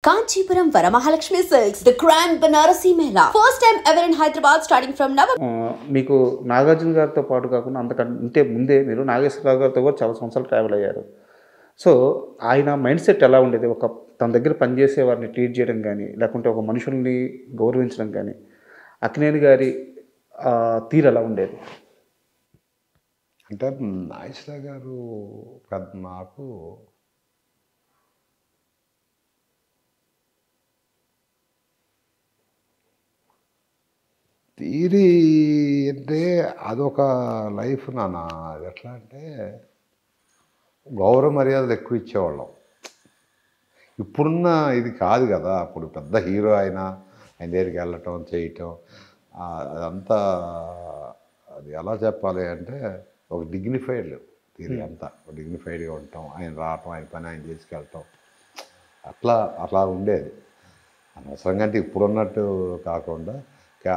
Kanchipuram Varamahalakshmi Silks, the grand Banarasi Mela. First time ever in Hyderabad starting from November. మీకు నాగార్జున గారితో పాటు కాకుండా అంతకంటే ముందే మీరు నాగేశ్వరరావు గారితో కూడా చాలా సంవత్సరాలు ట్రావెల్ అయ్యారు. సో ఆయన మైండ్ సెట్ ఎలా ఉండేది? తన దగ్గర పనిచేసే వారిని ట్రీట్ చేయడం కానీ, లేకుంటే ఒక మనుషుల్ని గౌరవించడం కానీ, అక్కినేని గారి తీరు ఎలా ఉండేది? అంటే నాగేశ్వరరావు గారు నాకు తీరి అంటే అదొక లైఫ్ నాన్న. అది ఎట్లా అంటే గౌరవ మర్యాదలు ఎక్కువ ఇచ్చేవాళ్ళం. ఇప్పుడున్న ఇది కాదు కదా. అప్పుడు పెద్ద హీరో ఆయన దగ్గరికి వెళ్ళటం చేయటం అదంతా అది ఎలా చెప్పాలి అంటే ఒక డిగ్నిఫైడ్ తీరి అంతా డిగ్నిఫైడ్గా ఉండటం, ఆయన రావటం, ఆయన పని ఆయన చేసుకెళ్ళటం, అట్లా ఉండేది. అనవసరంగా అంటే ఇప్పుడున్నట్టు కాకుండా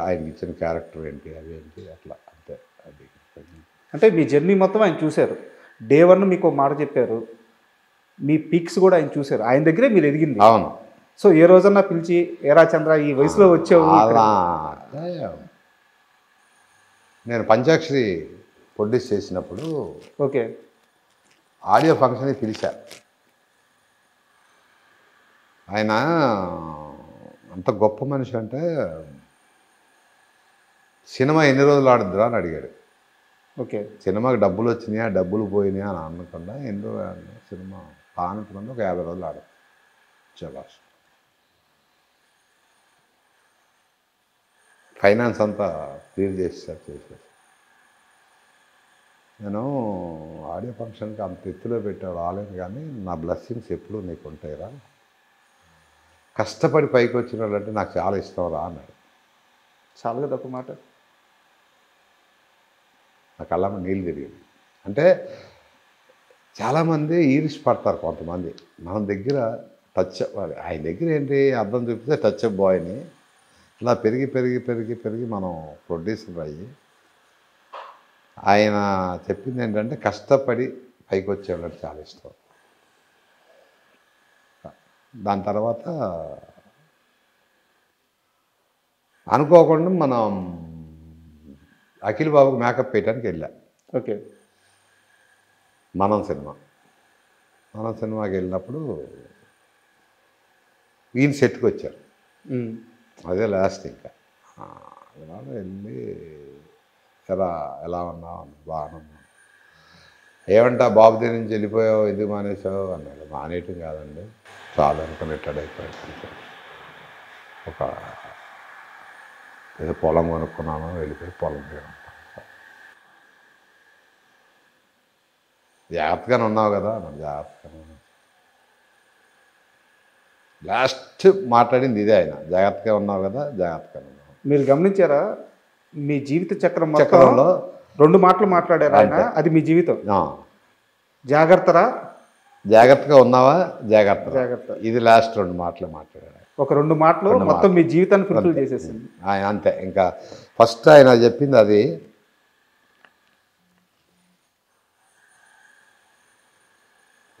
ఆయనకి ఇచ్చిన క్యారెక్టర్ ఏంటి అవేంటి అట్లా అంతే. అది అంటే మీ జర్నీ మొత్తం ఆయన చూశారు. డే 1 మీకు ఒక మాట చెప్పారు, మీ పీక్స్ కూడా ఆయన చూశారు. ఆయన దగ్గరే మీరు ఎదిగింది. అవును. సో ఏ రోజన్నా పిలిచి ఏరా చంద్ర ఈ వయసులో వచ్చావు? అలా నేను పంచాక్షరి ప్రొడ్యూస్ చేసినప్పుడు ఓకే ఆడియో ఫంక్షన్కి పిలిచారు. ఆయన అంత గొప్ప మనిషి అంటే సినిమా ఎన్ని రోజులు ఆడుద్దురా అని అడిగాడు. ఓకే సినిమాకి డబ్బులు వచ్చినాయా డబ్బులు పోయినాయా అని అనకుండా ఎన్ని రోజులు ఆడినా సినిమా పానంతమంది ఒక 50 రోజులు ఆడదు చలాస్. ఫైనాన్స్ అంతా క్లియర్ చేసేసారు. నేను ఆడియో ఫంక్షన్కి అంత ఎత్తులో పెట్టావు రాలేను, కానీ నా బ్లెస్సింగ్స్ ఎప్పుడు నీకు ఉంటాయిరా, కష్టపడి పైకి వచ్చిన వాళ్ళంటే నాకు చాలా ఇష్టం రా అన్నాడు. చాలా తప్పు మాట. నా కళ్ళమ్మ నీళ్ళు తిరిగింది. అంటే చాలామంది ఈర్ష్ పడతారు కొంతమంది. మన దగ్గర టచ్ ఆయన దగ్గర ఏంటి అర్థం చూపితే టచ్ అప్ బాయ్ని ఇలా పెరిగి పెరిగి పెరిగి పెరిగి మనం ప్రొడ్యూసర్ అయ్యి ఆయన చెప్పింది ఏంటంటే కష్టపడి పైకి వచ్చేవాళ్ళకి చాలా ఇష్టం. దాని తర్వాత అనుకోకుండా మనం అఖిల్ బాబుకి మేకప్ వేయడానికి వెళ్ళా. ఓకే మనం సినిమాకి వెళ్ళినప్పుడు ఈయన సెట్కి వచ్చారు. అదే లాస్ట్. ఇంకా அதனால వెళ్ళి ఎలా ఉన్నావు? బాగున్నా. ఏమంటా బాబు దగ్గర నుంచి వెళ్ళిపోయావు, ఎందుకు మానేసావు అన్నాడు. మానేయటం కాదండి, చాలా అనుకుని రిటైర్డ్ అయిపోయాడు. ఒక ఏదో పొలం కొనుక్కున్నాను, వెళ్ళిపోయి పొలం దగ్గర ఉంటాను. జాగ్రత్తగానే ఉన్నావు కదా అన్నాడు. జాగ్రత్తగానే ఉన్నాను. లాస్ట్ మాట్లాడింది ఇదే ఆయన, జాగ్రత్తగా ఉన్నావు కదా, జాగ్రత్తగానే ఉన్నావు. మీరు గమనించారా మీ జీవిత చక్రంలో 2 మాటలు మాట్లాడారు ఆయన, అది మీ జీవితం. జాగ్రత్తగా ఉన్నావా, జాగ్రత్త. ఇది లాస్ట్ 2 మాటలు మాట్లాడారు. ఒక 2 మాటలు మొత్తం మీ జీవితాన్ని ఫుల్ఫిల్ చేసేసింది ఆయన. అంతే. ఇంకా ఫస్ట్ ఆయన చెప్పింది అది.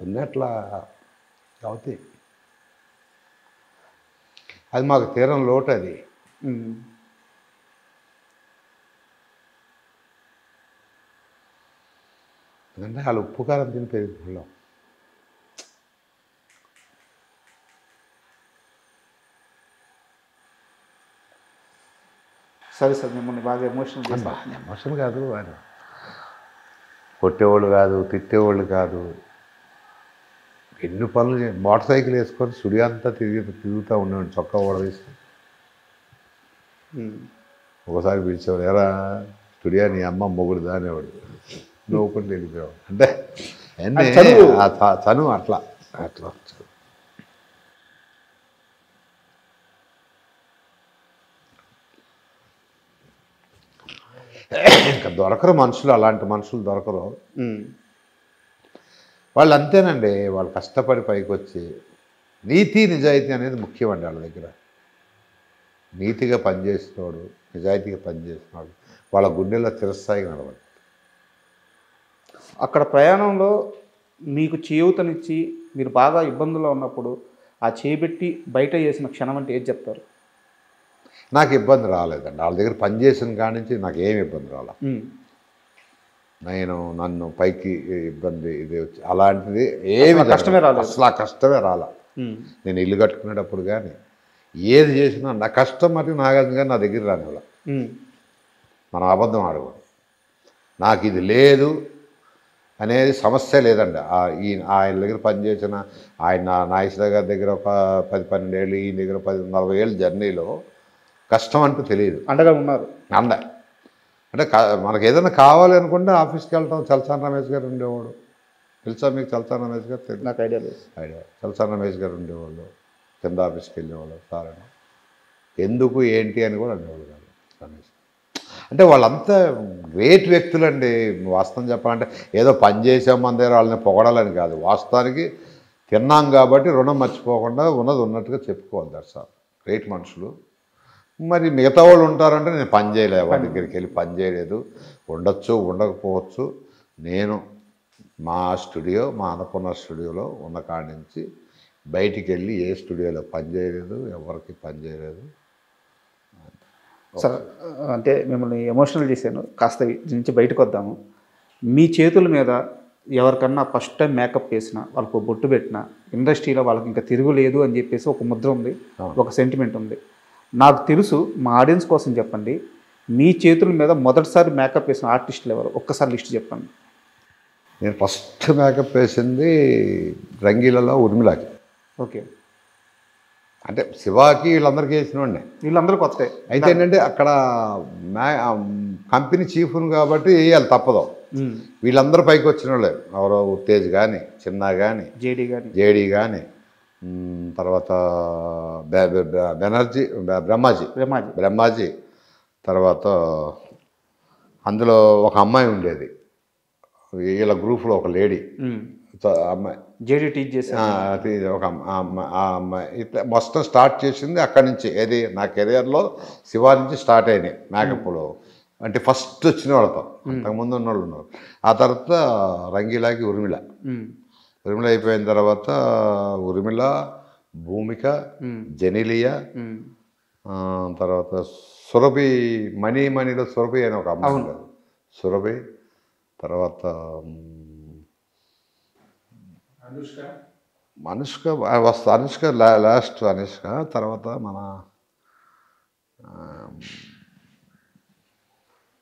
ఉన్నట్లా అవుతాయి. అది మాకు తీరం లోటు. అది ఎందుకంటే వాళ్ళు ఉప్పు కారం తిని పెరిగిపోయాం. సరే సార్, మిమ్మల్ని బాగా ఎమోషనల్ కాదు, ఆయన కొట్టేవాళ్ళు కాదు, తిట్టేవాళ్ళు కాదు. ఎన్ని పనులు మోటార్ సైకిల్ వేసుకొని స్టూడియో అంతా తిరుగుతూ ఉండేవాడు, చొక్కా ఓడదీసి. ఒకసారి పిలిచేవాడు, ఎరా స్టూడియో నీ అమ్మ మొగుడుదా అనేవాడు. నవ్వుకుంటూ వెళ్ళిపోయాడు. అంటే చనువు అట్లా. ఇంకా దొరకరు మనుషులు, అలాంటి మనుషులు దొరకరు. వాళ్ళు అంతేనండి, వాళ్ళు కష్టపడి పైకి వచ్చి నీతి నిజాయితీ అనేది ముఖ్యమండి వాళ్ళ దగ్గర. నీతిగా పనిచేస్తున్నాడు, నిజాయితీగా పనిచేస్తున్నాడు, వాళ్ళ గుండెల్లో చిరస్థాయిగా నడవాలి. అక్కడ ప్రయాణంలో మీకు చేయూతనిచ్చి మీరు బాగా ఇబ్బందుల్లో ఉన్నప్పుడు ఆ చేపెట్టి బయట చేసిన క్షణం అంటే ఏది చెప్తారు? నాకు ఇబ్బంది రాలేదండి. వాళ్ళ దగ్గర పనిచేసిన కాడి నుంచి నాకు ఏమి ఇబ్బంది రాలే. నన్ను పైకి ఇబ్బంది ఇది వచ్చి అలాంటిది ఏమి కష్టమే రాలేదు. అసలు ఆ కష్టమే రాలే. నేను ఇల్లు కట్టుకునేటప్పుడు కానీ ఏది చేసినా నా కష్టం అంటే నాగార్జున గారు నా దగ్గర రానివ్వాల. మనం అబద్ధం ఆడకూడదు. నాకు ఇది లేదు అనేది సమస్య లేదండి. ఆయన దగ్గర పనిచేసిన ఆయన నాగేశ్వరరావు గారి దగ్గర ఒక 10-12 ఏళ్ళు, ఈయన దగ్గర 40 ఏళ్ళ జర్నీలో కష్టం అంటూ తెలియదు. అండగా ఉన్నారు. అంటే మనకు ఏదైనా కావాలి అనుకుంటే ఆఫీస్కి వెళ్తాం. చలసాని రమేష్ గారు ఉండేవాడు. తెలుసా మీకు చలసాని రమేష్ గారు? తెలియదు. నాకు ఐడియా లేదు. చలసాని రమేష్ గారు ఉండేవాళ్ళు. కింద ఆఫీస్కి వెళ్ళేవాళ్ళు. సార్ ఎందుకు ఏంటి అని కూడా అనేవాళ్ళు కాదు రమేష్. అంటే వాళ్ళంతా గ్రేట్ వ్యక్తులండి. వాస్తవం చెప్పాలంటే ఏదో పని చేసాం మన దగ్గర వాళ్ళని పొగడాలని కాదు. వాస్తవానికి తిన్నాం కాబట్టి రుణం మర్చిపోకుండా ఉన్నది ఉన్నట్టుగా చెప్పుకోవాలి. That's all. గ్రేట్ మనుషులు. మరి మిగతా వాళ్ళు ఉంటారంటే నేను పని చేయలేదు. వాళ్ళ దగ్గరికి వెళ్ళి పని చేయలేదు. ఉండొచ్చు, ఉండకపోవచ్చు. నేను మా స్టూడియో, మా అన్నపూర్ణ స్టూడియోలో ఉన్న కాడి నుంచి బయటికి వెళ్ళి ఏ స్టూడియోలో పని చేయలేదు, ఎవరికి పని చేయలేదు. సార్ అంటే మిమ్మల్ని ఎమోషనల్ చేశాను. కాస్త దీని నుంచి బయటకు వద్దాము. మీ చేతుల మీద ఎవరికన్నా ఫస్ట్ టైం మేకప్ వేసినా, వాళ్ళకు బొట్టు పెట్టినా, ఇండస్ట్రీలో వాళ్ళకి ఇంకా తిరుగులేదు అని చెప్పేసి ఒక ముద్ర ఉంది, ఒక సెంటిమెంట్ ఉంది. నాకు తెలుసు, మా ఆడియన్స్ కోసం చెప్పండి, మీ చేతుల మీద మొదటిసారి మేకప్ వేసిన ఆర్టిస్టులు ఎవరు? ఒక్కసారి లిస్ట్ చెప్పండి. నేను ఫస్ట్ మేకప్ వేసింది రంగీలలో ఉర్మిళకి. ఓకే. అంటే శివాకి వీళ్ళందరికీ వేసినవాడిని. వీళ్ళందరూ కొత్త. అయితే ఏంటంటే అక్కడ కంపెనీ చీఫ్ను కాబట్టి వేయాలి, తప్పదు. వీళ్ళందరూ పైకి వచ్చిన వాళ్ళే. ఎవరో ఉత్తేజ్ కానీ, చిన్న కానీ, జేడీ కానీ, తర్వాత బ్రహ్మాజీ, తర్వాత అందులో ఒక అమ్మాయి ఉండేది. వీళ్ళ గ్రూప్లో ఒక లేడీ అమ్మాయి జేడీ టీచ్ చేసి ఒక అమ్మాయి. ఇట్లా మొత్తం స్టార్ట్ చేసింది అక్కడి నుంచి. ఏది నా కెరియర్లో శివా నుంచి స్టార్ట్ అయినాయి మేకప్లో. అంటే ఫస్ట్ వచ్చిన వాళ్ళతో, అంతకుముందు ఉన్న వాళ్ళు ఉన్నారు. ఆ తర్వాత రంగీలాకి ఉర్మిళ అయిపోయిన తర్వాత ఉర్మిళ, భూమిక, జెనిలియా, తర్వాత సురభి, మణిలో సురభి అని ఒక అమ్మాయి ఉండదు, సురభి. తర్వాత అనుష్క వస్తా, అనుష్క లాస్ట్ అనుష్క. తర్వాత మన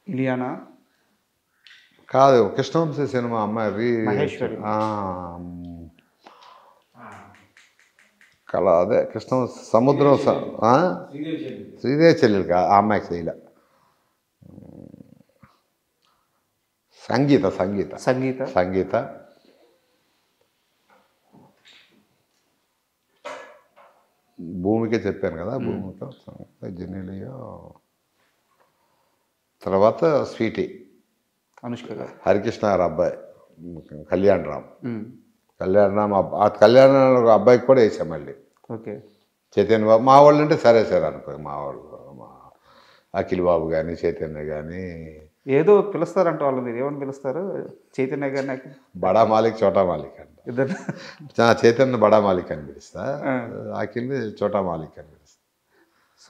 ఇలియానా కాదు, కృష్ణవంశీ సినిమా అమ్మాయి కళ, అదే కృష్ణవంశీ సముద్రం, శ్రీదేవి చెల్లెలు కాదు, ఆ అమ్మాయికి చేయలే. సంగీత భూమికే చెప్పాను కదా, భూమిక, జెనిలియా, తర్వాత స్వీటీ, అనుష్క, హరికృష్ణ గారు అబ్బాయి కళ్యాణ్ రామ్. ఆ కళ్యాణ్ అబ్బాయికి కూడా వేసాం మళ్ళీ. ఓకే. చైతన్య బాబు మా వాళ్ళు అంటే సరే అనుకో. మా వాళ్ళు అఖిల్ బాబు కానీ, చైతన్య కానీ ఏదో పిలుస్తారంట వాళ్ళు. మీరు ఏమని పిలుస్తారు? చైతన్య గారిని బడా మాలిక్, చోటా మాలిక్ అంట. చైతన్య బడా మాలిక్ అని పిలుస్తా, అఖిల్ చోటా మాలిక్ అని.